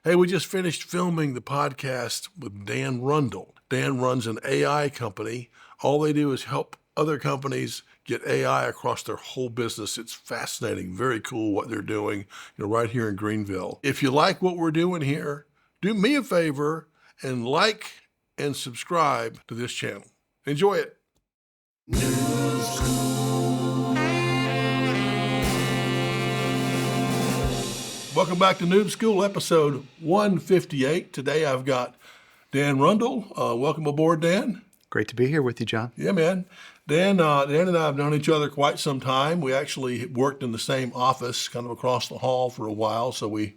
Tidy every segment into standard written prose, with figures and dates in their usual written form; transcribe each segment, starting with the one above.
Hey, we just finished filming the podcast with Dan Rundle. Dan runs an AI company. All they do is help other companies get AI across their whole business. It's fascinating, very cool what they're doing, right here in Greenville. If you like what we're doing here, do me a favor and like and subscribe to this channel. Enjoy it. Welcome back to Noob School, episode 158. Today I've got Dan Rundle. Welcome aboard, Dan. Great to be here with you, John. Yeah, man. Dan and I have known each other quite some time. We actually worked in the same office, kind of across the hall for a while, so we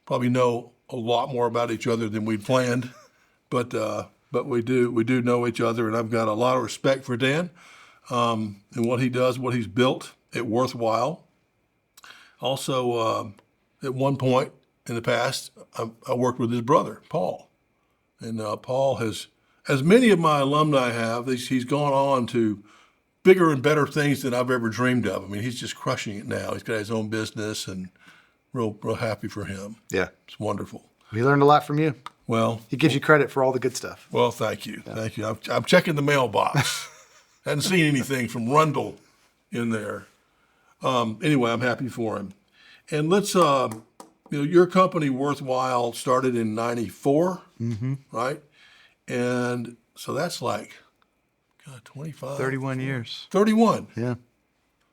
probably know a lot more about each other than we'd planned. But we do know each other, and I've got a lot of respect for Dan and what he does, what he's built at Worthwhile. Also, at one point in the past, I worked with his brother, Paul. And Paul has, as many of my alumni have, he's gone on to bigger and better things than I've ever dreamed of. I mean, he's just crushing it now. He's got his own business, and real happy for him. Yeah. It's wonderful. We learned a lot from you. Well, he gives you credit for all the good stuff. Well, thank you. Yeah. Thank you. I'm checking the mailbox. Hadn't seen anything from Rundle in there. Anyway, I'm happy for him. And let's, your company, Worthwhile, started in 94, right? And so that's like, 25. 31 years. 31? Yeah.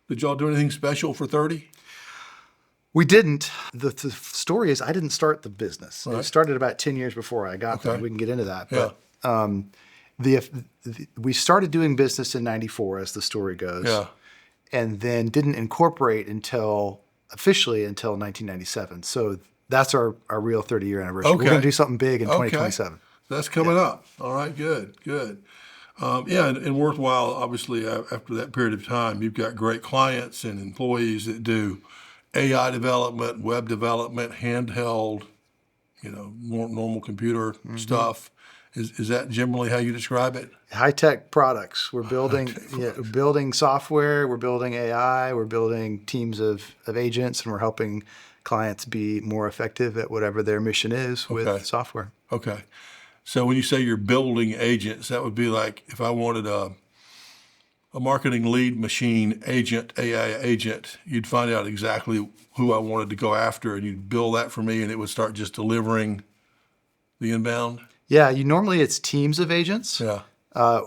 Did y'all do anything special for 30? We didn't. The story is I didn't start the business. Right. It started about 10 years before I got there. We can get into that. Yeah. But we started doing business in 94, as the story goes. Yeah. And then didn't incorporate officially until 1997. So that's our real 30-year anniversary. Okay. We're going to do something big in 2027. That's coming up. All right, good. And Worthwhile, obviously, after that period of time, you've got great clients and employees that do AI development, web development, handheld, normal computer stuff. Is that generally how you describe it? High-tech products. We're building software, we're building AI, we're building teams of agents, and we're helping clients be more effective at whatever their mission is with software. Okay. So when you say you're building agents, that would be like if I wanted a marketing lead machine agent, AI agent, you'd find out exactly who I wanted to go after, and you'd build that for me, and it would start just delivering the inbound? Yeah, normally it's teams of agents. Yeah. A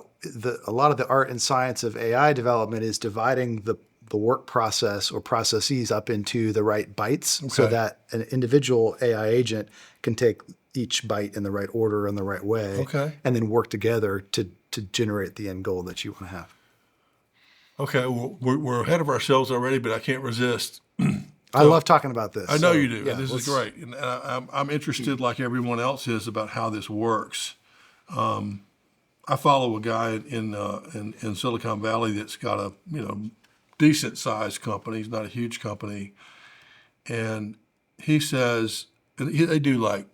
lot of the art and science of AI development is dividing the work process or processes up into the right bytes so that an individual AI agent can take each byte in the right order and the right way and then work together to generate the end goal that you want to have. Okay, well, we're ahead of ourselves already, but I can't resist. I love talking about this. I know you do. Yeah, this is great. And I'm interested, like everyone else is, about how this works. I follow a guy in Silicon Valley that's got a decent sized company. He's not a huge company, and he says they do like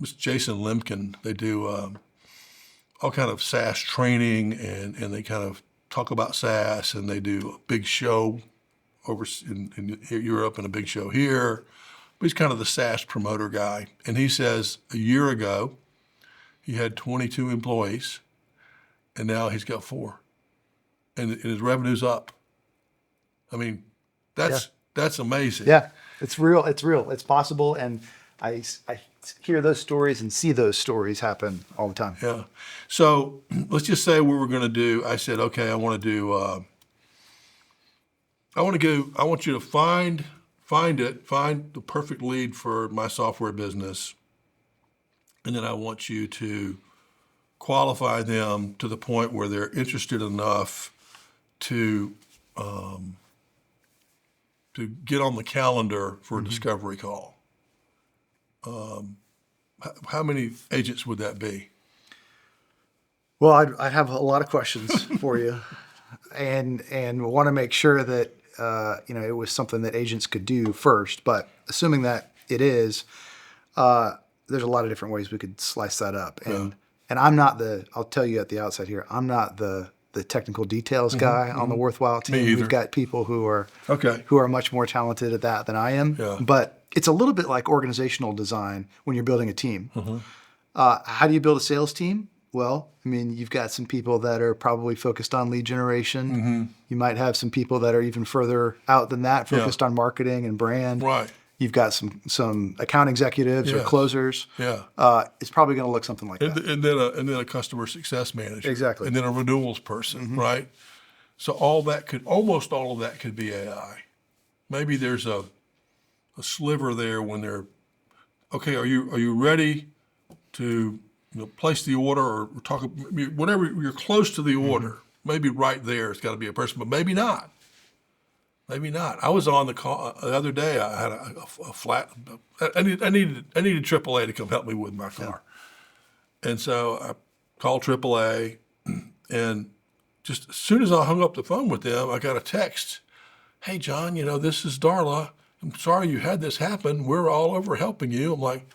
Mr. Jason Lemkin. They do all kind of SaaS training, and they kind of talk about SaaS, and they do a big show over in Europe and a big show here. But he's kind of the SaaS promoter guy. And he says a year ago, he had 22 employees, and now he's got 4. And his revenue's up. I mean, that's amazing. Yeah, it's real. It's possible. And I hear those stories and see those stories happen all the time. Yeah. So let's just say we were going to do, I said, okay, I want you to find the perfect lead for my software business. And then I want you to qualify them to the point where they're interested enough to get on the calendar for a discovery call. How many agents would that be? Well, I have a lot of questions for you, and want to make sure that it was something that agents could do first. But assuming that it is, there's a lot of different ways we could slice that up. And I'm not I'll tell you at the outset here, I'm not the technical details guy on the Worthwhile team. We've got people who are much more talented at that than I am. Yeah. But it's a little bit like organizational design when you're building a team. How do you build a sales team? Well, I mean, you've got some people that are probably focused on lead generation. You might have some people that are even further out than that, focused on marketing and brand. Right. You've got some account executives or Yes. closers. Yeah. It's probably going to look something like that. And then a customer success manager. Exactly. And then a renewals person, right? So almost all of that could be AI. Maybe there's a sliver there when they're, okay, are you ready to place the order or talk, whatever, you're close to the order. Maybe right there it's got to be a person, but maybe not. Maybe not. I was on the call the other day. I had a flat. I needed AAA to come help me with my car, and so I called AAA, and just as soon as I hung up the phone with them, I got a text. Hey, John, this is Darla. I'm sorry you had this happen. We're all over helping you. I'm like,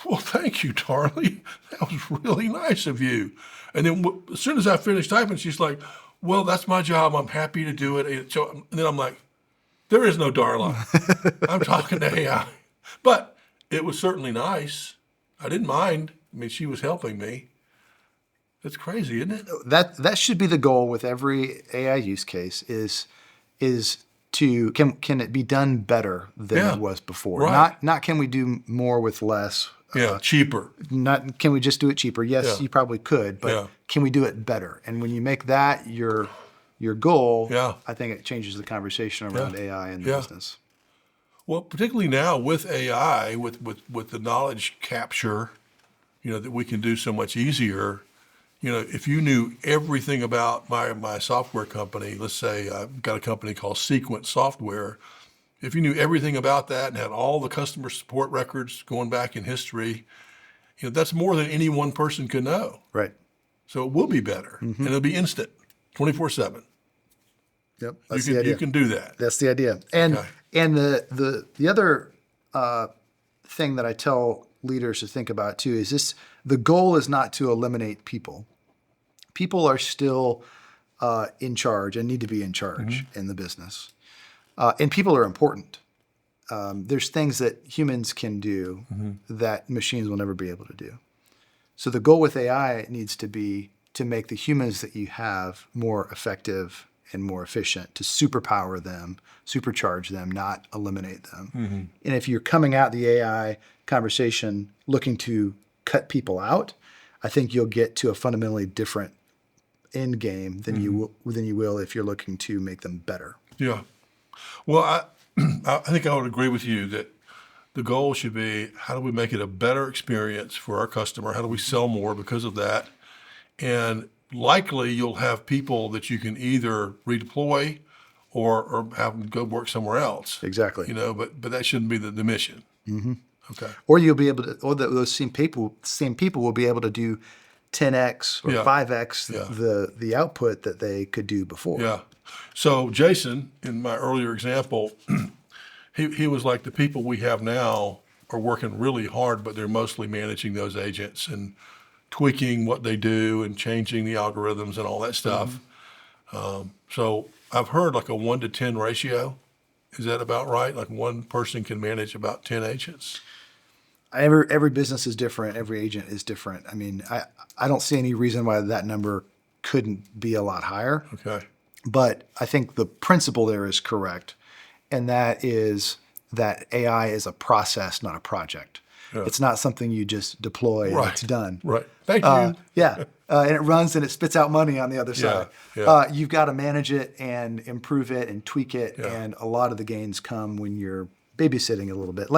well, thank you, Darlie. That was really nice of you. And then as soon as I finished typing, she's like, well, that's my job. I'm happy to do it. And then I'm like, there is no Darla. I'm talking to AI. But it was certainly nice. I didn't mind. I mean, she was helping me. That's crazy, isn't it? That should be the goal with every AI use case is to can it be done better than it was before? Right. Not can we do more with less? Yeah, cheaper. Not can we just do it cheaper? Yes, you probably could, but can we do it better? And when you make that your goal, I think it changes the conversation around AI in the business. Well, particularly now with AI, with the knowledge capture, that we can do so much easier. If you knew everything about my software company, let's say I've got a company called Sequence Software. If you knew everything about that and had all the customer support records going back in history, that's more than any one person could know. Right. So it will be better, and it'll be instant, 24/7. Yep. That's the idea. You can do that. That's the idea. And the other thing that I tell leaders to think about too is this: the goal is not to eliminate people. People are still in charge and need to be in charge in the business. And people are important. There's things that humans can do that machines will never be able to do. So the goal with AI needs to be to make the humans that you have more effective and more efficient, to superpower them, supercharge them, not eliminate them. And if you're coming at the AI conversation looking to cut people out, I think you'll get to a fundamentally different end game than you will if you're looking to make them better. Yeah. Well, I think I would agree with you that the goal should be, how do we make it a better experience for our customer? How do we sell more because of that? And likely you'll have people that you can either redeploy or have them go work somewhere else. Exactly. But that shouldn't be the mission. Okay. Or you'll be able to, or those same people will be able to do 10x or 5x the output that they could do before. Yeah. So Jason, in my earlier example, he was like, the people we have now are working really hard, but they're mostly managing those agents and tweaking what they do and changing the algorithms and all that stuff. So I've heard like a 1 to 10 ratio. Is that about right? Like one person can manage about 10 agents? Every business is different. Every agent is different. I mean, I don't see any reason why that number couldn't be a lot higher. Okay. But I think the principle there is correct, and that is that AI is a process, not a project. Yeah. It's not something you just deploy and it's done. Right. Thank you. And it runs and it spits out money on the other side. Yeah. You've got to manage it and improve it and tweak it, and a lot of the gains come when you're babysitting a little bit.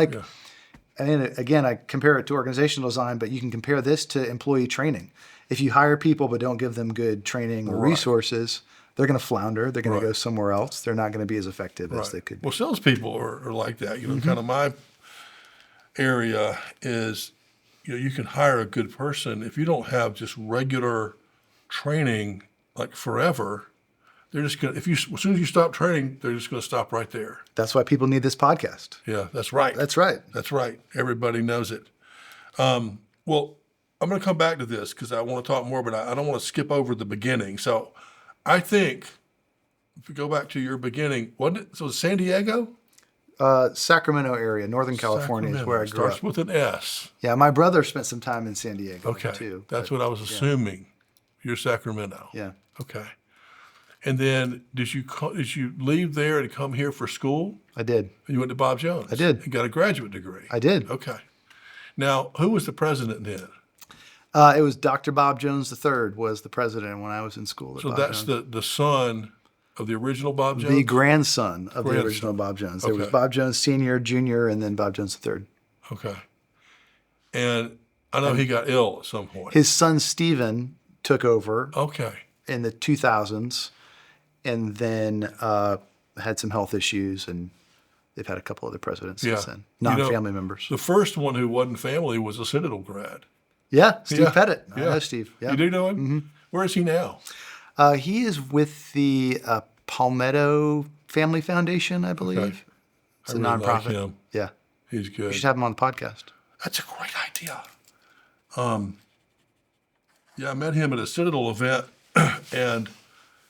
And again, I compare it to organizational design, but you can compare this to employee training. If you hire people but don't give them good training or resources, they're going to flounder. They're going to go somewhere else. They're not going to be as effective as they could be. Well, salespeople are like that. Kind of my area is, you can hire a good person if you don't have just regular training, like forever. They're just going to, as soon as you stop training, they're just going to stop right there. That's why people need this podcast. Yeah, that's right. That's right. That's right. Everybody knows it. Well, I'm going to come back to this because I want to talk more, but I don't want to skip over the beginning. So I think if we go back to your beginning, wasn't it? So San Diego? Sacramento area, Northern California is where I grew Starts up. with an S. Yeah, my brother spent some time in San Diego Okay. too. That's but what I was assuming. You're Sacramento. yeah, Okay. And then did you leave there and come here for school? I did. And you went to Bob Jones? I did. And got a graduate degree? I did. Okay. Now, who was the president then? It was Dr. Bob Jones III was the president when I was in school at So Bob that's Jones. the son of the original Bob Jones? The grandson of the Grandson. original Bob Jones. There was Okay. Bob Jones Sr., Jr., and then Bob Jones III. Okay. And I know he got ill at some point. His son Stephen took over Okay. in the 2000s and then had some health issues, and they've had a couple other presidents since then, non-family members. The first one who wasn't family was a Citadel grad. Yeah, Steve Yeah. Pettit. I Yeah. know Steve. Yeah. You do know him? Mm-hmm. Where is he now? He is with the Palmetto Family Foundation, I believe. Okay. It's I a really like nonprofit. him. Yeah. He's You good. should have him on the podcast. That's a great idea. Yeah, I met him at a Citadel event, and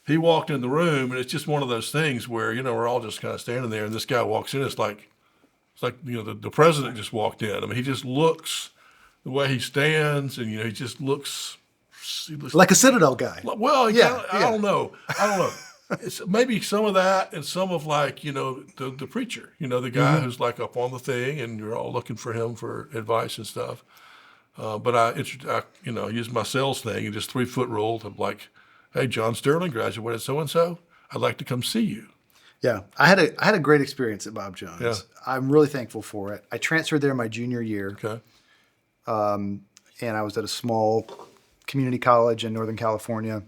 he walked in the room, and it's just one of those things where we're all just kind of standing there, and this guy walks in. It's like the president just walked in. I mean, he just looks the way he stands, and he just looks. He looks Like a Citadel guy. well, Yeah, I don't know. It's maybe some of that, and some of the preacher, the guy who's like up on the thing, and you're all looking for him for advice and stuff. But I used my sales thing and just 3-foot rule of like, hey, John Sterling graduated so and so. I'd like to come see you. Yeah, I had a great experience at Bob Jones. Yeah. I'm really thankful for it. I transferred there my junior year, Okay. and I was at a small community college in Northern California,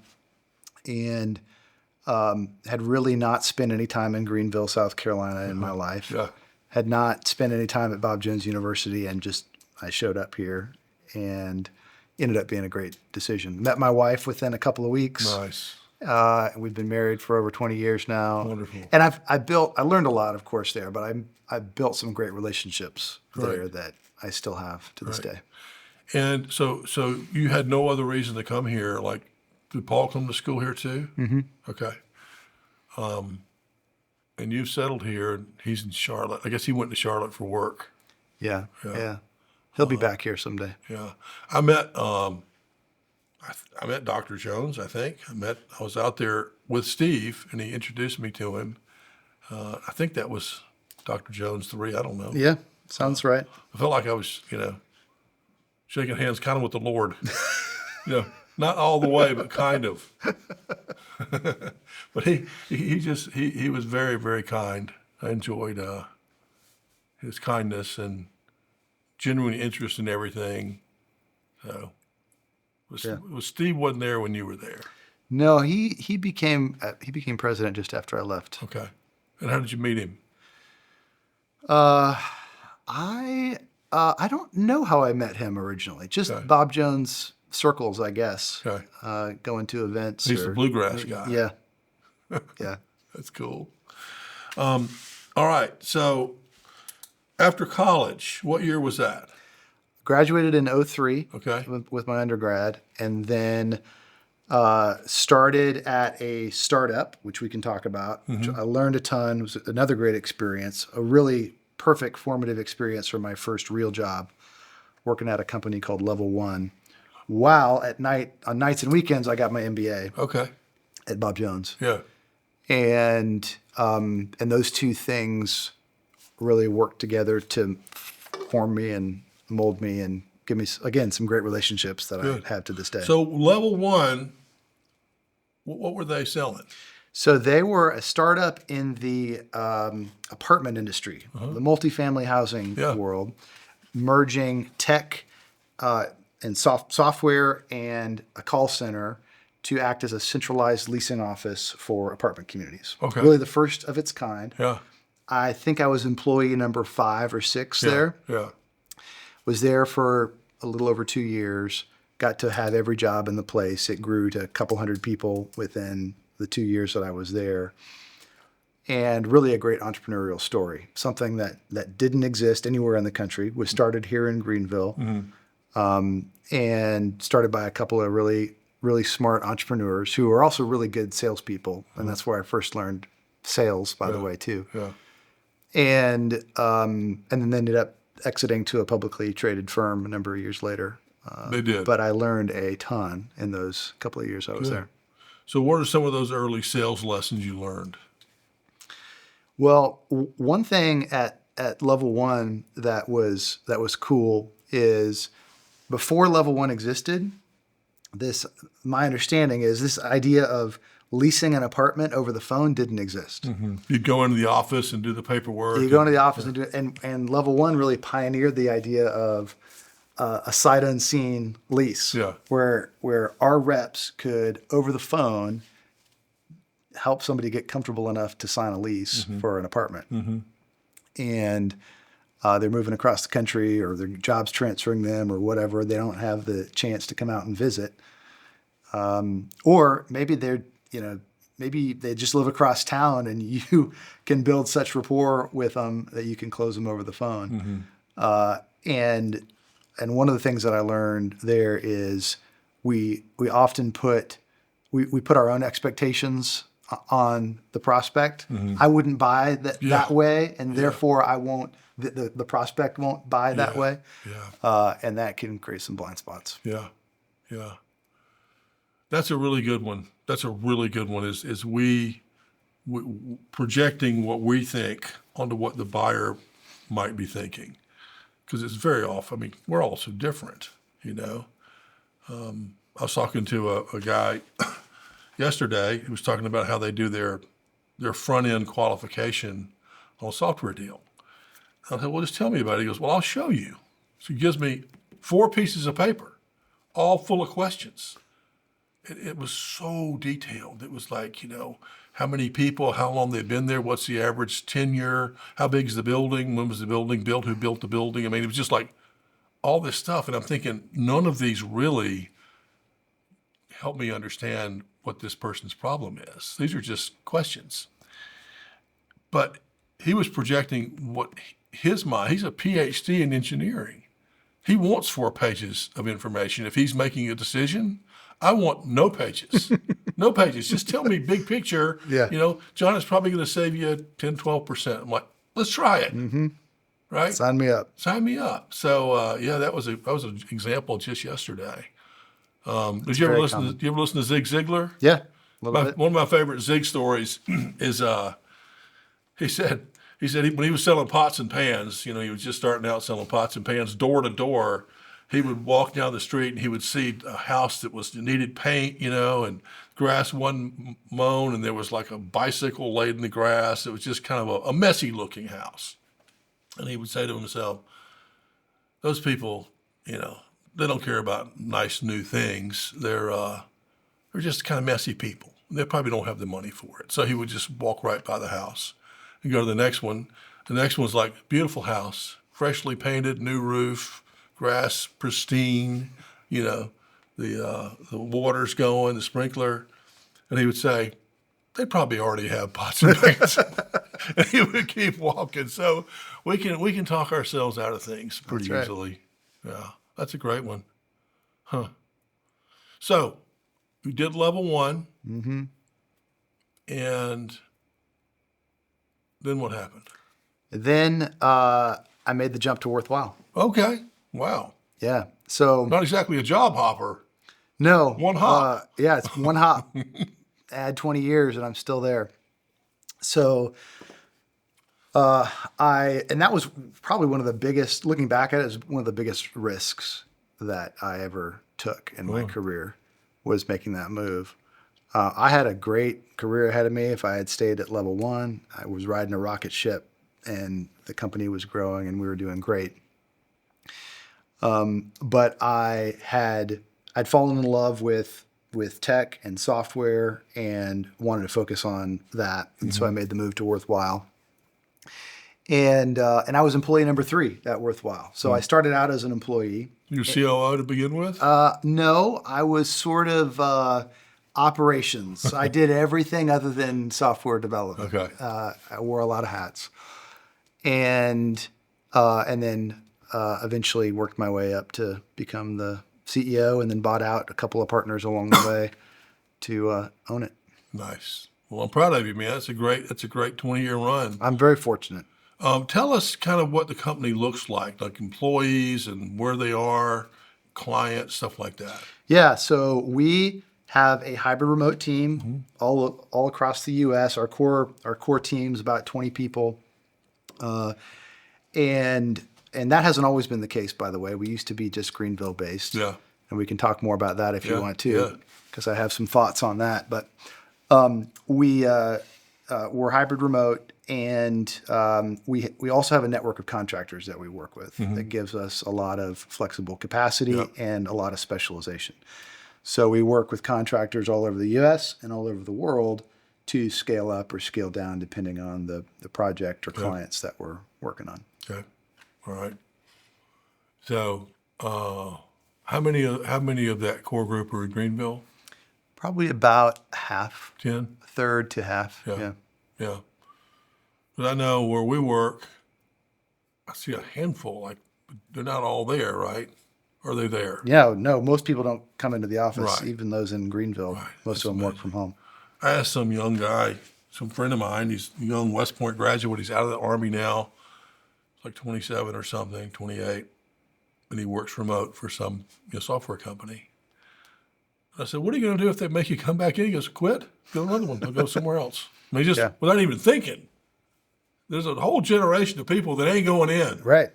and had really not spent any time in Greenville, South Carolina in my life. Yeah. Had not spent any time at Bob Jones University, and I showed up here and ended up being a great decision. Met my wife within a couple of weeks. Nice. We've been married for over 20 years now. Wonderful. And I learned a lot, of course, there, but I built some great relationships there that I still have to this day. And so you had no other reason to come here. Like, did Paul come to school here too? Mm-hmm. Okay. And you've settled here, and he's in Charlotte. I guess he went to Charlotte for work. Yeah. He'll be back here someday. Yeah. I met Dr. Jones, I think. I was out there with Steve, and he introduced me to him. I think that was Dr. Jones III. I don't know. Yeah, sounds right. I felt like I was, shaking hands kind of with the Lord. Not all the way, but kind of. But he was very, very kind. I enjoyed his kindness and genuine interest in everything. So, was Steve wasn't there when you were there? No, he became president just after I left. Okay. And how did you meet him? I don't know how I met him originally. Just Okay. Bob Jones circles, I guess. Okay. Going to events. He's the bluegrass guy. Yeah. Yeah. That's cool. All right. So after college, what year was that? Graduated in 2003 Okay. with my undergrad, and then started at a startup, which we can talk about. Which I learned a ton. It was another great experience, a really perfect formative experience for my first real job, working at a company called Level One. While on nights and weekends, I got my MBA Okay. at Bob Jones. Yeah. And those two things really worked together to form me and mold me and give me, again, some great relationships that Good. I have to this day. So Level One, what were they selling? So they were a startup in the apartment industry, the multifamily housing Yeah. world, merging tech and software and a call center to act as a centralized leasing office for apartment communities. Okay. Really the first of its kind. Yeah. I think I was employee number 5 or 6 there. Yeah. Was there for a little over 2 years. Got to have every job in the place. It grew to a couple hundred people within the 2 years that I was there. And really a great entrepreneurial story. Something that didn't exist anywhere in the country. Was started here in Greenville. And started by a couple of really, really smart entrepreneurs who are also really good salespeople. And that's where I first learned sales, by the way, too. Yeah. and then ended up exiting to a publicly traded firm a number of years later. They did. But I learned a ton in those couple of years I was there. So what are some of those early sales lessons you learned? Well, one thing at level one that was cool is before level one existed, my understanding is this idea of leasing an apartment over the phone didn't exist. You'd go into the office and do the paperwork. You go into the office and do it, and level one really pioneered the idea of a sight unseen lease, where our reps could over the phone help somebody get comfortable enough to sign a lease for an apartment, and they're moving across the country or their job's transferring them or whatever. They don't have the chance to come out and visit, or maybe maybe they just live across town and you can build such rapport with them that you can close them over the phone. And one of the things that I learned there is we often put our own expectations on the prospect. I wouldn't buy that way, and therefore I won't. The prospect won't buy that way, and that can create some blind spots. Yeah. That's a really good one. Is we projecting what we think onto what the buyer might be thinking, because it's very often. I mean, we're all so different, you know. I was talking to a guy yesterday who was talking about how they do their front end qualification on a software deal. I said, well, just tell me about it. He goes, well, I'll show you. So he gives me 4 pieces of paper, all full of questions. It was so detailed. It was like, you know, how many people, how long they've been there, what's the average tenure, how big is the building, when was the building built, who built the building. I mean, it was just like all this stuff. And I'm thinking, none of these really help me understand what this person's problem is. These are just questions. But he was projecting what his mind, he's a PhD in engineering. He wants 4 pages of information. If he's making a decision, I want no pages. No pages. Just tell me big picture. Yeah. You know, John, is probably going to save you 10, 12%. I'm like, let's try it. Right? Sign me up. So, that was an example just yesterday. Did you ever listen to Zig Ziglar? Yeah, a little bit. One of my favorite Zig stories is he said when he was selling pots and pans, you know, he was just starting out selling pots and pans door to door. He would walk down the street and he would see a house that needed paint, you know, and grass wasn't mown, and there was like a bicycle laid in the grass. It was just kind of a messy looking house. And he would say to himself, those people, you know, they don't care about nice new things. They're just kind of messy people. They probably don't have the money for it. So he would just walk right by the house and go to the next one. The next one's like, beautiful house, freshly painted, new roof, grass pristine, you know, the water's going, the sprinkler. And he would say, they probably already have pots and pans. And he would keep walking. So we can talk ourselves out of things pretty easily. Yeah, that's a great one. Huh. So we did level 1. And then what happened? Then I made the jump to worthwhile. Okay. Wow. Yeah. So not exactly a job hopper. No. One hop. Yeah, it's one hop. Add 20 years and I'm still there. So and that was probably one of the biggest, looking back at it, is one of the biggest risks that I ever took in my career, was making that move. I had a great career ahead of me. If I had stayed at level 1, I was riding a rocket ship and the company was growing and we were doing great. But I'd fallen in love with tech and software and wanted to focus on that. And so I made the move to Worthwhile. And I was employee number 3 at Worthwhile. So I started out as an employee. Your COO to begin with? No, I was sort of operations. I did everything other than software development. Okay. I wore a lot of hats. And then eventually worked my way up to become the CEO, and then bought out a couple of partners along the way to own it. Nice. Well, I'm proud of you, man. That's a great 20-year run. I'm very fortunate. Tell us kind of what the company looks like employees and where they are, clients, stuff like that. Yeah, so we have a hybrid remote team all across the U.S. Our core team's about 20 people, and that hasn't always been the case. By the way, we used to be just Greenville based. Yeah. And we can talk more about that if you want Yeah. to, because I have some thoughts on that. But we're hybrid remote, and we also have a network of contractors that we work with that gives us a lot of flexible capacity and a lot of specialization. So we work with contractors all over the U.S. and all over the world to scale up or scale down depending on the project or clients that we're working on. Okay. All right. So, how many of that core group are in Greenville? Probably about half, 10? a third to half. Yeah. Yeah. But I know where we work, I see a handful. Like they're not all there, right? Or are they there? Yeah, no, most people don't come into the office, Right. even those in Greenville. Right. Most of them work from home. I asked some young guy, some friend of mine, he's a young West Point graduate, he's out of the Army now, he's like 27 or something, 28, and he works remote for some software company. I said, what are you going to do if they make you come back in? He goes, quit, get another one, I'll go somewhere else. I mean, just without even thinking. There's a whole generation of people that ain't going in. Right.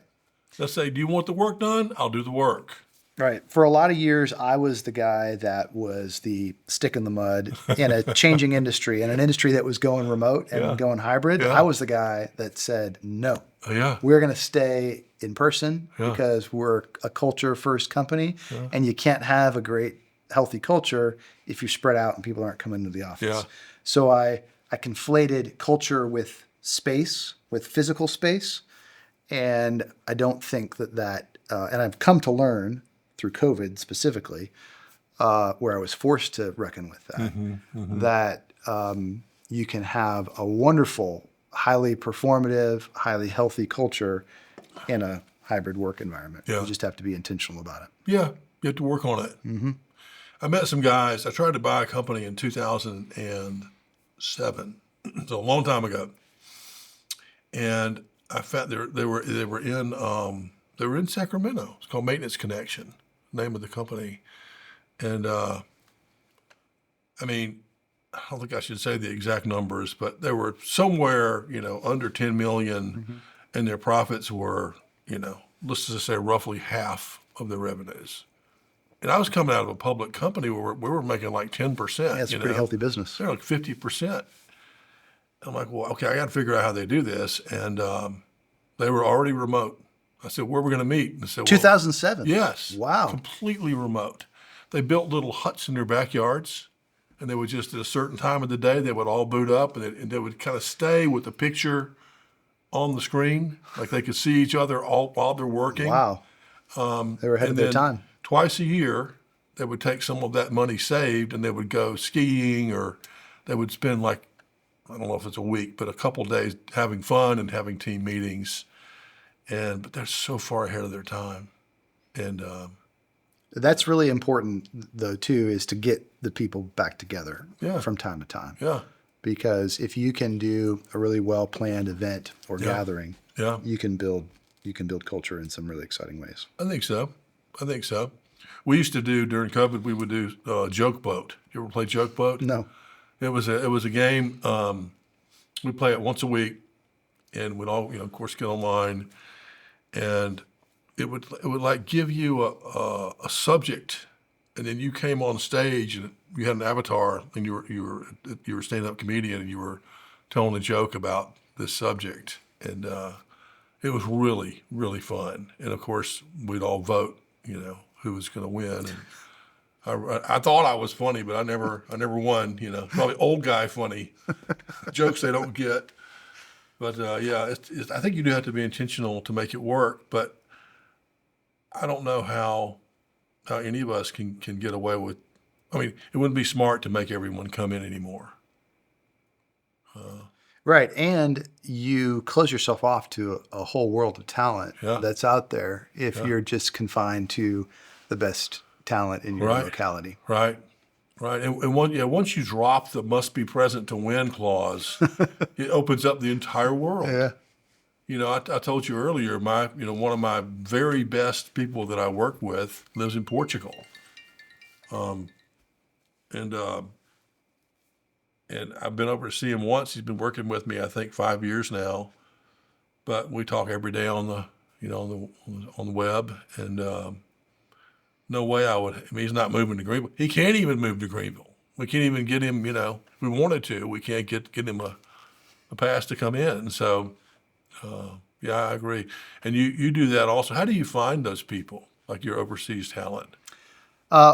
They'll say, do you want the work done? I'll do the work. Right. For a lot of years, I was the guy that was the stick in the mud in a changing industry, in an industry that was going remote and going hybrid. Yeah. I was the guy that said, no, Yeah. we're going to stay in person because we're a culture first company, and you can't have a great healthy culture if you're spread out and people aren't coming to the office. Yeah. So I conflated culture with space, with physical space. And I don't think that, and I've come to learn through COVID specifically, where I was forced to reckon with that, that you can have a wonderful, highly performative, highly healthy culture in a hybrid work environment. Yeah. You just have to be intentional about it. Yeah, you have to work on it. I met some guys. I tried to buy a company in 2007, so a long time ago, and I found they were in Sacramento. It's called Maintenance Connection, name of the company, and I mean, I don't think I should say the exact numbers, but they were somewhere under 10 million, and their profits were let's just say roughly half of their revenues. And I was coming out of a public company where we were making like 10%. Yeah, it's a pretty healthy business. They're like 50%. I'm like, well, okay, I got to figure out how they do this. And they were already remote. I said, where are we going to meet? And they said, 2007? Yes. Wow. Completely remote. They built little huts in their backyards, and they would just, at a certain time of the day, they would all boot up, and they would kind of stay with the picture on the screen. Like they could see each other all while they're working. Wow. They were ahead of their time. Twice a year, they would take some of that money saved and they would go skiing, or they would spend I don't know if it's a week, but a couple of days having fun and having team meetings. But they're so far ahead of their time. And that's really important, though, too, is to get the people back together from time to time. Yeah. Because if you can do a really well-planned event or gathering, you can build culture in some really exciting ways. I think so. We used to do, during COVID, we would do Joke Boat. You ever play Joke Boat? No. It was a game. We'd play it once a week, and we'd all, of course, get online, and it would like give you a subject, and then you came on stage and you had an avatar, and you were a stand-up comedian, and you were telling a joke about this subject, and it was really, really fun. And of course, we'd all vote, who was going to win. And I thought I was funny, but I never won. Probably old guy funny, jokes they don't get. But I think you do have to be intentional to make it work. But I don't know how any of us can get away with. I mean, it wouldn't be smart to make everyone come in anymore. Right, and you close yourself off to a whole world of talent that's out there if you're just confined to the best talent in your locality. Right. And once you drop the must be present to win clause, it opens up the entire world. Yeah. I told you earlier, one of my very best people that I work with lives in Portugal, and and I've been over to see him once. He's been working with me, I think, 5 years now, but we talk every day on the on the web, and no way I would. I mean, he's not moving to Greenville. He can't even move to Greenville. We can't even get him. If we wanted to, we can't get him a pass to come in. And so. Yeah, I agree. And you do that also. How do you find those people, like your overseas talent?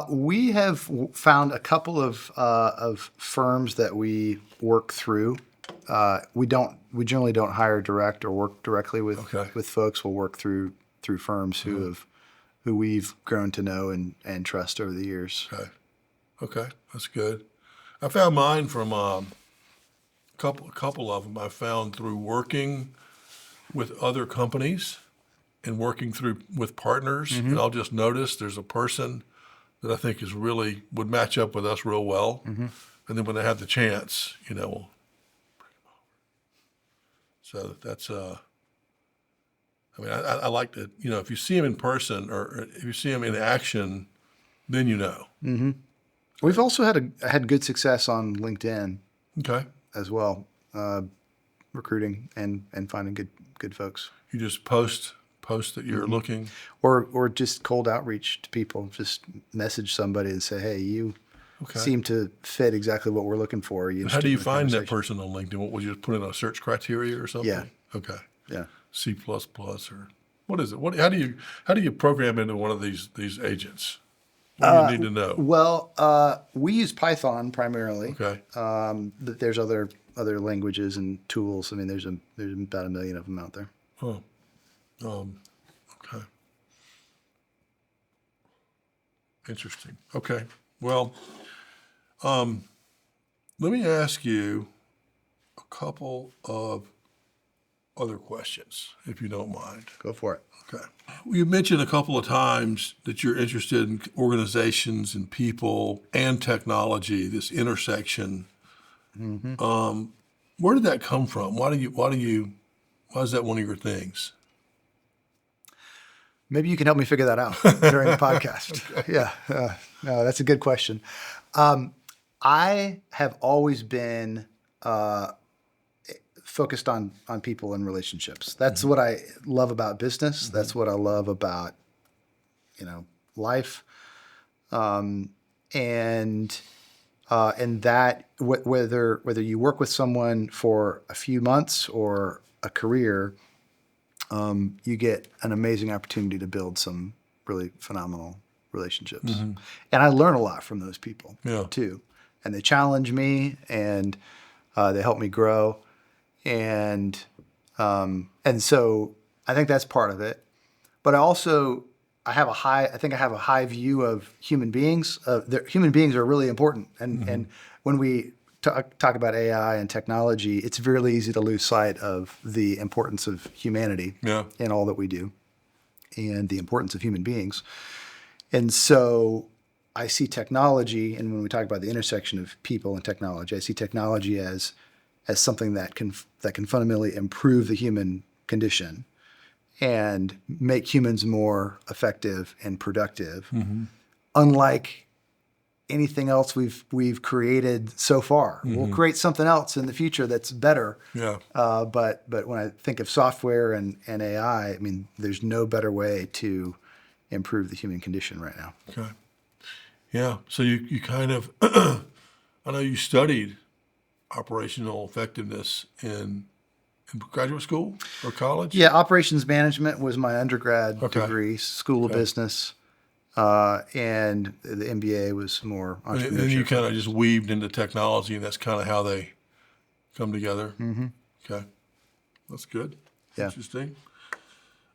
We have found a couple of firms that we work through. We generally don't hire direct or work directly with folks. We'll work through firms who we've grown to know and trust over the years. Okay, that's good. I found mine from a couple of them. I found through working with other companies and working with partners, and I'll just notice there's a person that I think would match up with us real well, and then when they have the chance, we'll bring them over. So that's I like to, if you see them in person or if you see them in action, then you know. Mm-hmm. We've also had good success on LinkedIn, as well, recruiting and finding good folks. You just post that you're looking, or just cold outreach to people. Just message somebody and say, "Hey, you seem to fit exactly what we're looking for." How do you find that person on LinkedIn? What would you just put in a search criteria or something? Yeah. Okay. Yeah. C++ or what is it? How do you program into one of these agents? What do you need to know? Well, we use Python primarily. Okay. But there's other languages and tools. I mean, there's about 1 million of them out there. Oh. Okay. Interesting. Okay. Well, let me ask you a couple of other questions, if you don't mind. Go for it. Okay. You mentioned a couple of times that you're interested in organizations and people and technology, this intersection. Mm-hmm. Where did that come from? Why is that one of your things? Maybe you can help me figure that out during the podcast. Okay. Yeah. No, that's a good question. I have always been focused on people and relationships. That's what I love about business. That's what I love about, life. And that whether you work with someone for a few months or a career, you get an amazing opportunity to build some really phenomenal relationships. Mm-hmm. And I learn a lot from those people too. And they challenge me and they help me grow. And so I think that's part of it. But I have a high view of human beings. Human beings are really important. And when we talk about AI and technology, it's really easy to lose sight of the importance of humanity in all that we do and the importance of human beings. And so I see technology, and when we talk about the intersection of people and technology, I see technology as something that can fundamentally improve the human condition and make humans more effective and productive, unlike anything else we've created so far. Mm-hmm. We'll create something else in the future that's better. Yeah. But when I think of software and AI, I mean, there's no better way to improve the human condition right now. Okay. Yeah. So you kind of, I know you studied operational effectiveness in graduate school or college? Yeah, operations management was my undergrad degree, School of Business. And the MBA was more entrepreneurship. And then you kind of just weaved into technology, and that's kind of how they come together. Mm-hmm. Okay, that's good. Yeah. Interesting.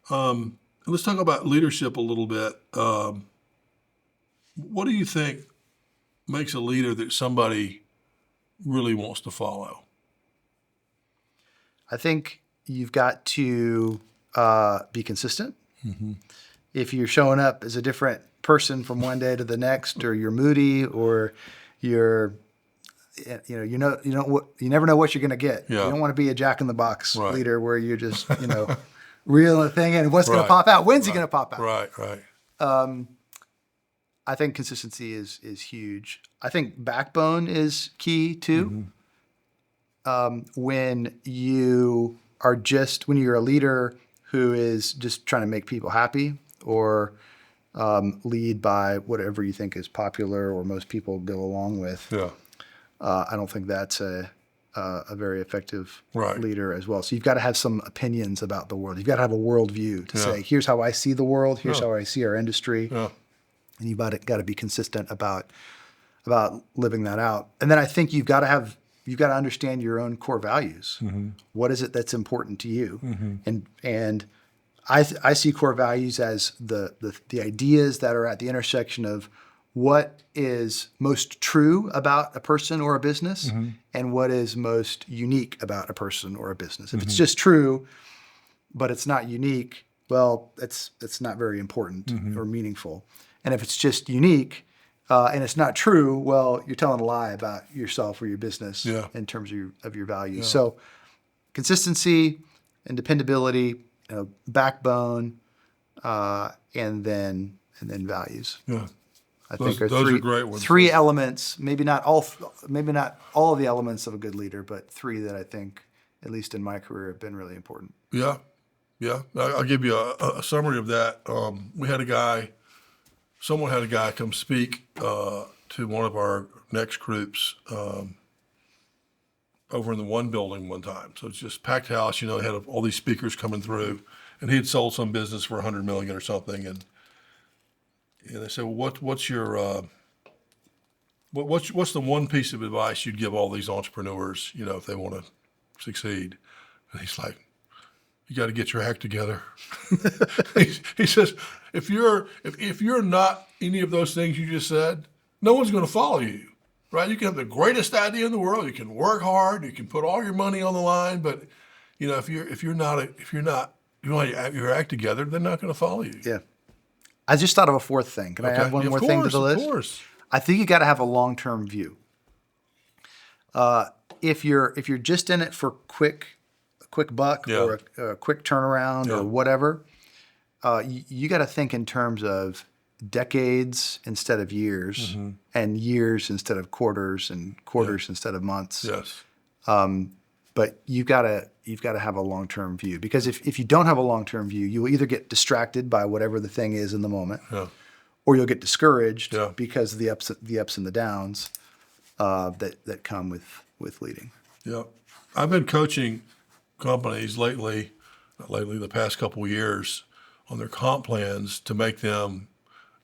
Let's talk about leadership a little bit. What do you think makes a leader that somebody really wants to follow? I think you've got to be consistent. Mm-hmm. If you're showing up as a different person from one day to the next, or you're moody, or you're, you never know what you're going to get. Yeah. You don't want to be a jack in the box Right. leader where you're just, reeling the thing in and what's going to pop out. When's he going to pop out? Right. I think consistency is huge. I think backbone is key too. When you're a leader who is just trying to make people happy or lead by whatever you think is popular or most people go along with, Yeah. I don't think that's a very effective Right. leader as well. So you've got to have some opinions about the world. You've got to have a worldview to Yeah. say, here's how I see the world. Here's Yeah. how I see our industry. Yeah. And you've got to be consistent about living that out. And then I think you've got to understand your own core values. What is it that's important to you? And I see core values as the ideas that are at the intersection of what is most true about a person or a business and what is most unique about a person or a business. If it's just true, but it's not unique, well, it's not very important or meaningful. And if it's just unique and it's not true, well, you're telling a lie about yourself or your business in terms of your values. Yeah. So consistency and dependability, backbone, and then values. Yeah. I Those- think are those are three, great ones. three elements, maybe not all of the elements of a good leader, but three that I think, at least in my career, have been really important. Yeah. I'll give you a summary of that. Someone had a guy come speak to one of our next groups over in the one building one time. So it's just packed house, had all these speakers coming through, and he had sold some business for $100 million or something. And they said, well, what's your what's the one piece of advice you'd give all these entrepreneurs, if they want to succeed? And he's like, you got to get your act together. he says, if you're not any of those things you just said, no one's going to follow you, right? You can have the greatest idea in the world. You can work hard. You can put all your money on the line. But if you're not your act together, they're not going to follow you. Yeah. I just thought of a fourth thing. Can I add one more thing to the list? Of course. I think you got to have a long-term view. If you're just in it for a quick buck or a quick turnaround or whatever, you got to think in terms of decades instead of years, and years instead of quarters, and quarters instead of months. Yes. But you've got to have a long-term view, because if you don't have a long-term view, you will either get distracted by whatever the thing is in the moment, or you'll get discouraged because of the ups and the downs that come with leading. Yeah, I've been coaching companies the past couple of years, on their comp plans to make them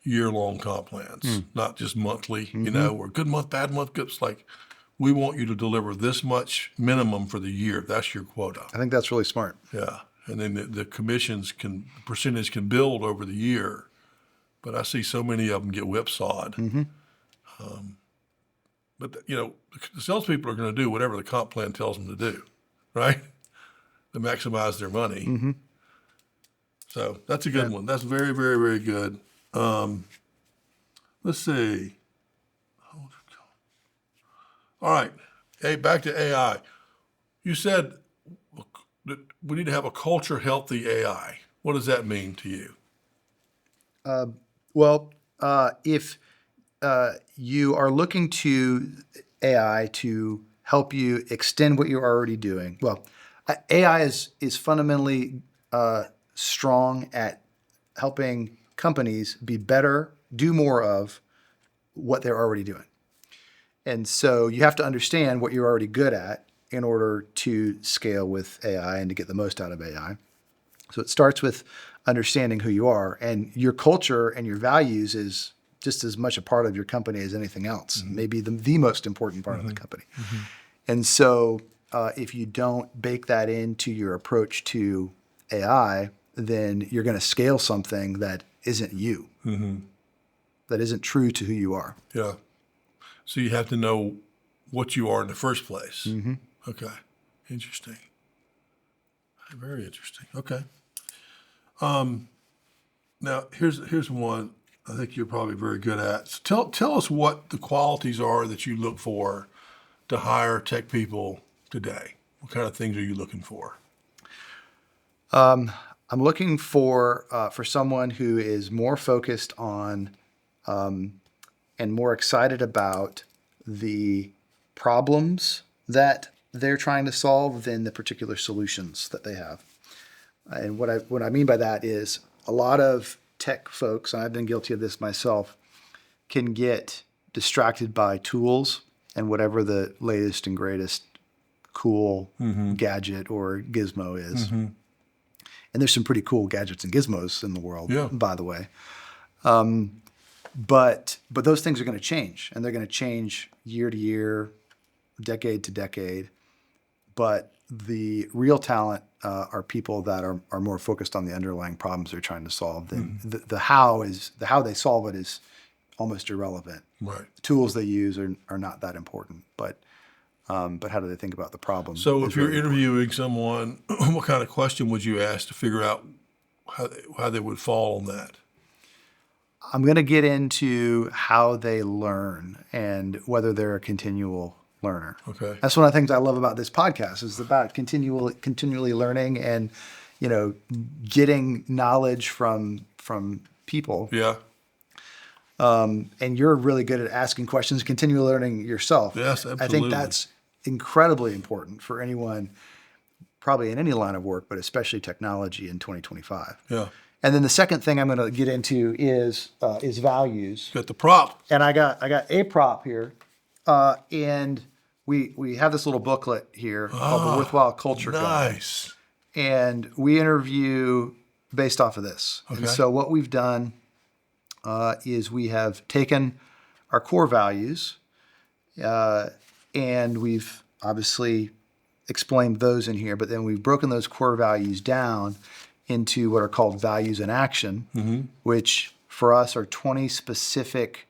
year-long comp plans, not just monthly. Or good month, bad month. It's like, we want you to deliver this much minimum for the year. That's your quota. I think that's really smart. Yeah, and then the percentage can build over the year. But I see so many of them get whipsawed. But the salespeople are going to do whatever the comp plan tells them to do, right? To maximize their money. So that's a good one. That's very, very, very good. Let's see. All right. Hey, back to AI. You said that we need to have a culture-healthy AI. What does that mean to you? If you are looking to AI to help you extend what you're already doing, AI is fundamentally strong at helping companies be better, do more of what they're already doing. And so you have to understand what you're already good at in order to scale with AI and to get the most out of AI. So it starts with understanding who you are, and your culture and your values is just as much a part of your company as anything else, maybe the most important part of the company. And so if you don't bake that into your approach to AI, then you're going to scale something that isn't you, that isn't true to who you are. Yeah. So you have to know what you are in the first place. Okay. Interesting. Very interesting. Okay. Now here's one I think you're probably very good at. So tell us what the qualities are that you look for to hire tech people today? What kind of things are you looking for? I'm looking for someone who is more focused on and more excited about the problems that they're trying to solve than the particular solutions that they have. And what I mean by that is a lot of tech folks, and I've been guilty of this myself, can get distracted by tools and whatever the latest and greatest cool gadget or gizmo is. And there's some pretty cool gadgets and gizmos in the world, by the way. But those things are going to change, and they're going to change year to year, decade to decade. But the real talent are people that are more focused on the underlying problems they're trying to solve. The how they solve it is almost irrelevant. Right. The tools they use are not that important, but how do they think about the problem? So is if you're really interviewing someone, what kind of question would you ask to figure out how they would fall on that? I'm going to get into how they learn and whether they're a continual learner. Okay. That's one of the things I love about this podcast is about continually learning and, getting knowledge from people. Yeah. And you're really good at asking questions, continually learning yourself. Yes, absolutely. I think that's incredibly important for anyone, probably in any line of work, but especially technology in 2025. Yeah. And then the second thing I'm going to get into is values. Got the prop. And I got a prop here, and we have this little booklet here called the Worthwhile Culture Guide. Nice. And we interview based off of this. Okay. And so what we've done is we have taken our core values, and we've obviously explained those in here, but then we've broken those core values down into what are called values in action, which for us are 20 specific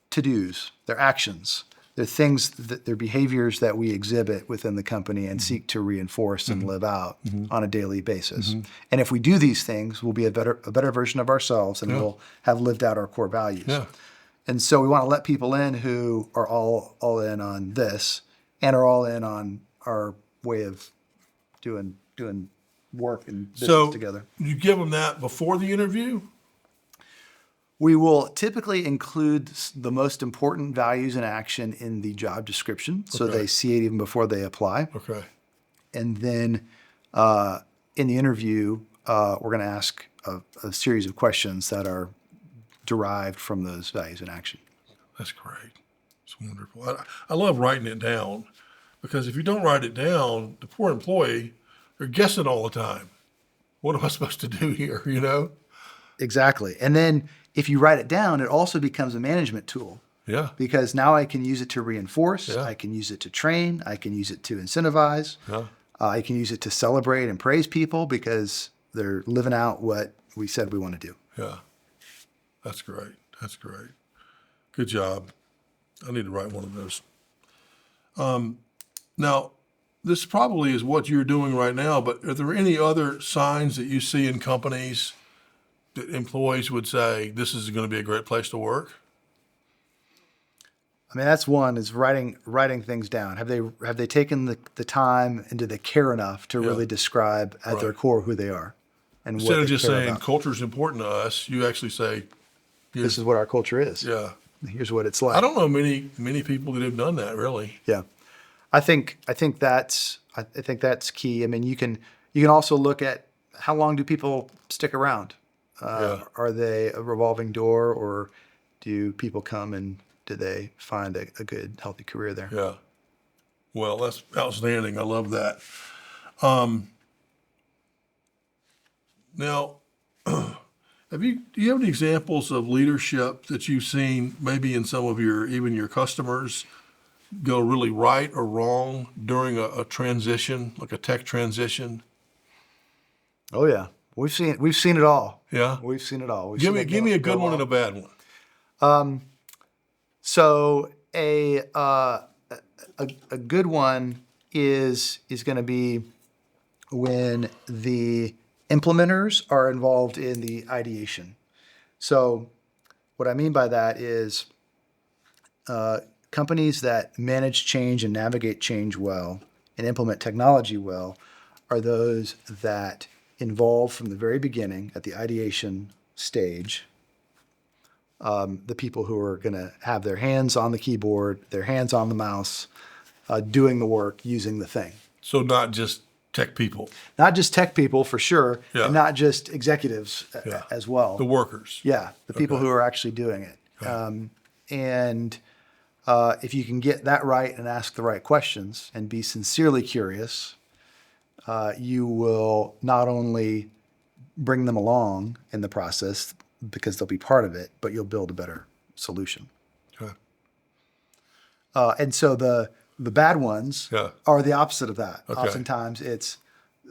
to-dos. They're actions. They're things, they're behaviors that we exhibit within the company and seek to reinforce and live out on a daily basis. And if we do these things, we'll be a better version of ourselves, and we'll have lived out our core values. Yeah. And so we want to let people in who are all in on this and are all in on our way of doing work and business together. You give them that before the interview? We will typically include the most important values in action in the job description, so they see it even before they apply. Okay. And then in the interview, we're going to ask a series of questions that are derived from those values in action. That's great. It's wonderful. I love writing it down, because if you don't write it down, the poor employee, they're guessing all the time. What am I supposed to do here, Exactly. And then if you write it down, it also becomes a management tool. Yeah. Because now I can use it to reinforce, Yeah. I can use it to train, I can use it to incentivize, Yeah. I can use it to celebrate and praise people because they're living out what we said we want to do. Yeah. That's great. That's great. Good job. I need to write one of those. Now, this probably is what you're doing right now, but are there any other signs that you see in companies that employees would say, this is going to be a great place to work? I mean, that's one, is writing things down. Have they taken the time, and do they care enough to really describe at their core who they are and Instead what of they just care saying about? culture is important to us, you actually say, This is what our culture is. yeah. Here's what it's like. I don't know many people that have done that, really. Yeah, I think that's key. I mean, you can also look at how long do people stick around. Are they a revolving door, or do people come and do they find a good, healthy career there? Yeah. Well, that's outstanding. I love that. Now, do you have any examples of leadership that you've seen maybe in some of your customers go really right or wrong during a transition, like a tech transition? Oh yeah, we've seen it all. Yeah. We've seen it all. Give me a good one and a bad one. So a good one is going to be when the implementers are involved in the ideation. So what I mean by that is companies that manage change and navigate change well and implement technology well are those that involve from the very beginning at the ideation stage the people who are going to have their hands on the keyboard, their hands on the mouse, doing the work, using the thing. So not just tech people. Not just tech people for sure, Yeah. and not just executives Yeah. as well. The workers. Yeah, the people Okay. who are actually doing it. And if you can get that right and ask the right questions and be sincerely curious, you will not only bring them along in the process because they'll be part of it, but you'll build a better solution. Okay. And so the bad ones Yeah. are the opposite of that. Okay. Oftentimes it's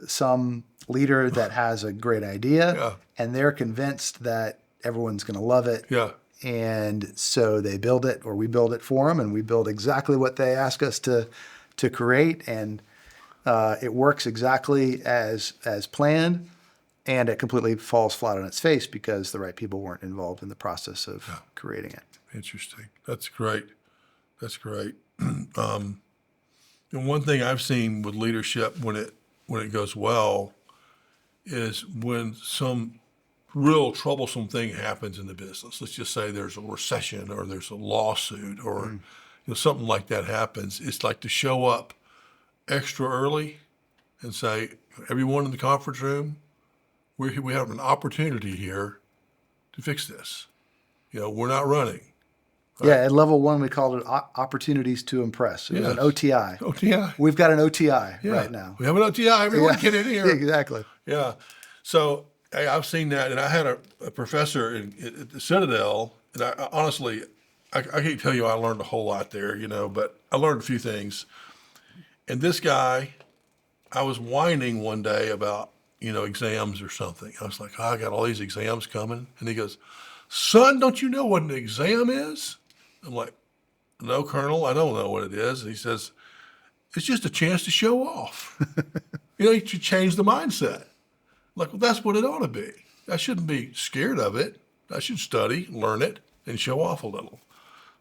some leader that has a great idea Yeah. and they're convinced that everyone's going to love it. Yeah. And so they build it, or we build it for them, and we build exactly what they ask us to create, and it works exactly as planned, and it completely falls flat on its face because the right people weren't involved in the process of creating it. Interesting. That's great. That's great. And one thing I've seen with leadership when it goes well is when some real troublesome thing happens in the business. Let's just say there's a recession or there's a lawsuit or something like that happens. It's like to show up extra early and say, everyone in the conference room, we have an opportunity here to fix this. We're not running. Yeah, at level 1, we called it opportunities to impress. It was an OTI. OTI. We've got an OTI right now. We have an OTI. Everyone get in here. Exactly. Yeah. So hey, I've seen that, and I had a professor at the Citadel, and I honestly, I can't tell you I learned a whole lot there, but I learned a few things. And this guy, I was whining one day about, exams or something. I was like, I got all these exams coming. And he goes, son, don't you know what an exam is? I'm like, no, Colonel, I don't know what it is. And he says, it's just a chance to show off. You should change the mindset. Like, well, that's what it ought to be. I shouldn't be scared of it. I should study, learn it, and show off a little.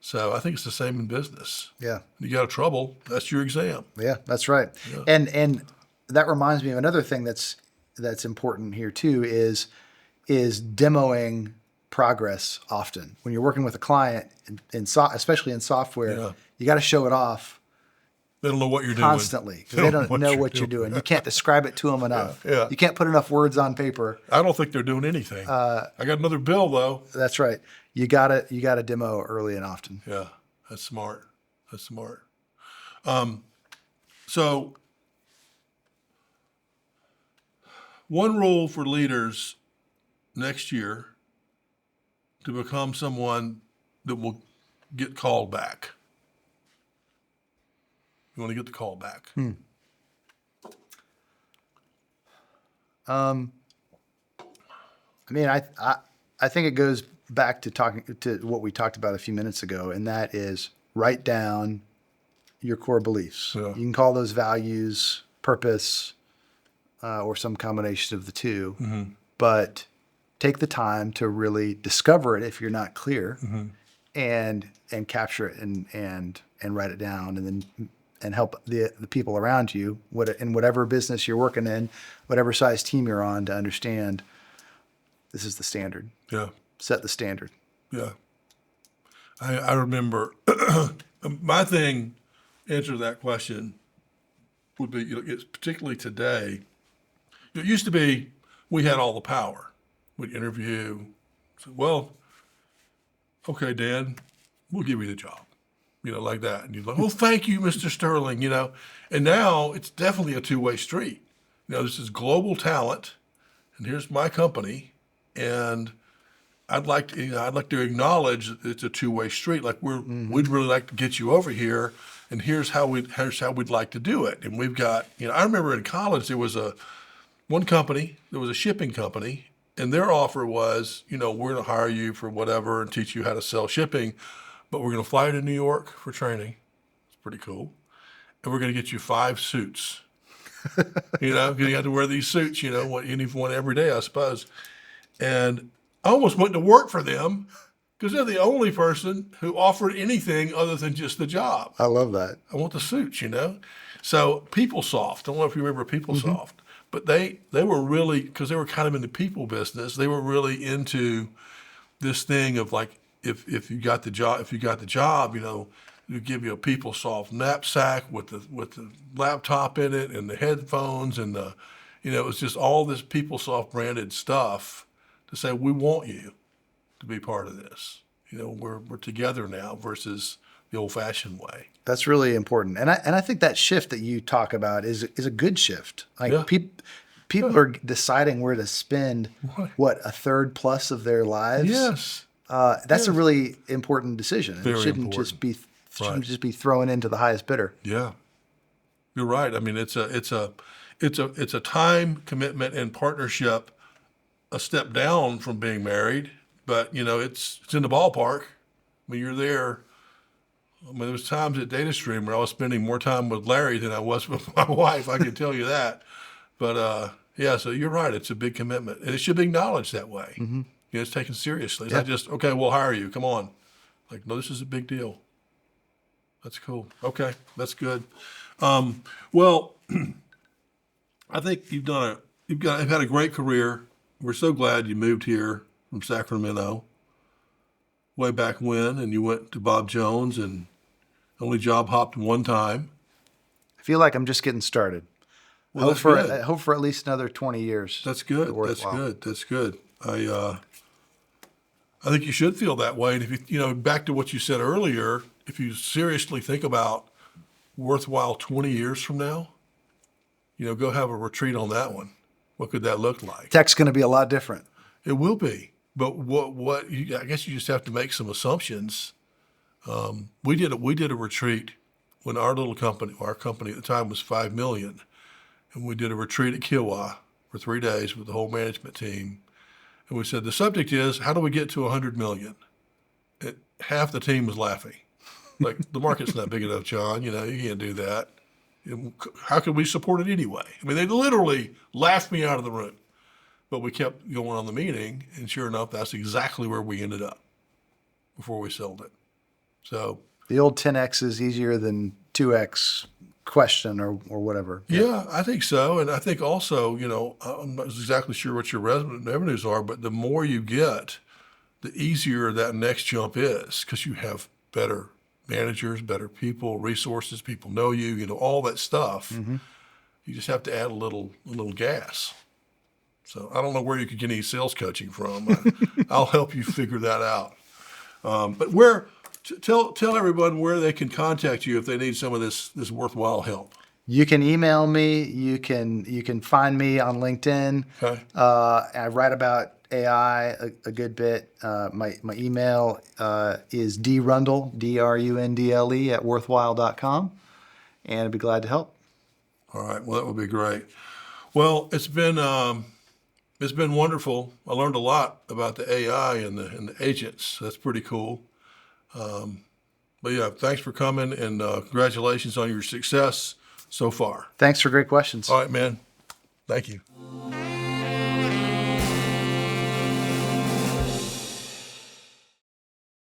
So I think it's the same in business. Yeah. You got trouble, that's your exam. Yeah, that's right. Yeah. And that reminds me of another thing that's important here too is demoing progress often. When you're working with a client, especially in software, you got to show it off. They don't know what you're constantly because they don't know what you're doing. You can't describe it to them enough. Yeah. You can't put enough words on paper. I don't think they're doing anything. I got another bill though. That's right. You gotta demo early and often. Yeah, that's smart. That's smart. So one rule for leaders next year to become someone that will get called back. You want to get the call back. I mean, I think it goes back to talking to what we talked about a few minutes ago, and that is write down your core beliefs. Yeah. You can call those values, purpose, or some combination of the two, but take the time to really discover it if you're not clear, and capture it and write it down, and then help the people around you, in whatever business you're working in, whatever size team you're on, to understand this is the standard. Yeah. Set the standard. Yeah. I remember my thing, answer to that question would be, it's particularly today, it used to be we had all the power. We'd interview, say, well, okay, Dan, we'll give you the job. Like that. And you're like, oh, thank you, Mr. Sterling, And now it's definitely a two-way street. This is global talent, and here's my company, and I'd like to acknowledge that it's a two-way street. Like we'd really like to get you over here, and here's how we'd like to do it. And we've got, I remember in college there was one company, there was a shipping company, and their offer was, we're going to hire you for whatever and teach you how to sell shipping. But we're going to fly you to New York for training. It's pretty cool. And we're going to get you 5 suits. You have to wear these suits, one every day, I suppose. And I almost went to work for them because they're the only person who offered anything other than just the job. I love that. I want the suits, you know. So PeopleSoft, I don't know if you remember PeopleSoft, but they were really, because they were kind of in the people business, they were really into this thing of like, if you got the job, you know, you give you a PeopleSoft knapsack with the laptop in it and the headphones and the, you know, it was just all this PeopleSoft branded stuff to say, we want you to be part of this. You know, we're together now versus the old-fashioned way. That's really important, and I think that shift that you talk about is a good shift. Like Yeah. people are deciding where to spend what, a third plus of their lives. Yes. That's a really important decision. Very it shouldn't important. just be thrown into the highest bidder. Yeah, you're right. I mean, it's a time commitment and partnership, a step down from being married, but you know, it's in the ballpark. I mean, you're there. I mean, there was times at DataStream where I was spending more time with Larry than I was with my wife. I can tell you that. But yeah, so you're right. It's a big commitment, and it should be acknowledged that way. You know, it's taken seriously. It's not just, okay, we'll hire you. Come on. Like, no, this is a big deal. That's cool. Okay, that's good. Well, I think you've had a great career. We're so glad you moved here from Sacramento way back when, and you went to Bob Jones and only job hopped one time. I feel like I'm just getting started. Well, I hope for at least another 20 years. That's good. That's good. I think you should feel that way. And if you know, back to what you said earlier, if you seriously think about worthwhile 20 years from now, you know, go have a retreat on that one. What could that look like? Tech's going to be a lot different. It will be. But I guess you just have to make some assumptions. We did a retreat when our company at the time was 5 million. And we did a retreat at Kiowa for 3 days with the whole management team. And we said, the subject is, how do we get to 100 million? Half the team was laughing. Like, the market's not big enough, John. You know, you can't do that. How can we support it anyway? I mean, they literally laughed me out of the room. But we kept going on the meeting, and sure enough, that's exactly where we ended up before we sold it. So the old 10X is easier than 2X question or whatever. Yeah, I think so. And I think also, you know, I'm not exactly sure what your revenues are, but the more you get, the easier that next jump is because you have better managers, better people, resources, people know you, you know, all that stuff. You just have to add a little gas. So I don't know where you could get any sales coaching from. I'll help you figure that out. But tell everyone where they can contact you if they need some of this worthwhile help. You can email me. You can find me on LinkedIn. Okay. I write about AI a good bit. My email is drundle, DRUNDLE at worthwhile.com, and I'd be glad to help. All right. Well, that would be great. Well, it's been wonderful. I learned a lot about the AI and the agents. That's pretty cool. But yeah, thanks for coming, and congratulations on your success so far. Thanks for great questions. All right, man. Thank you.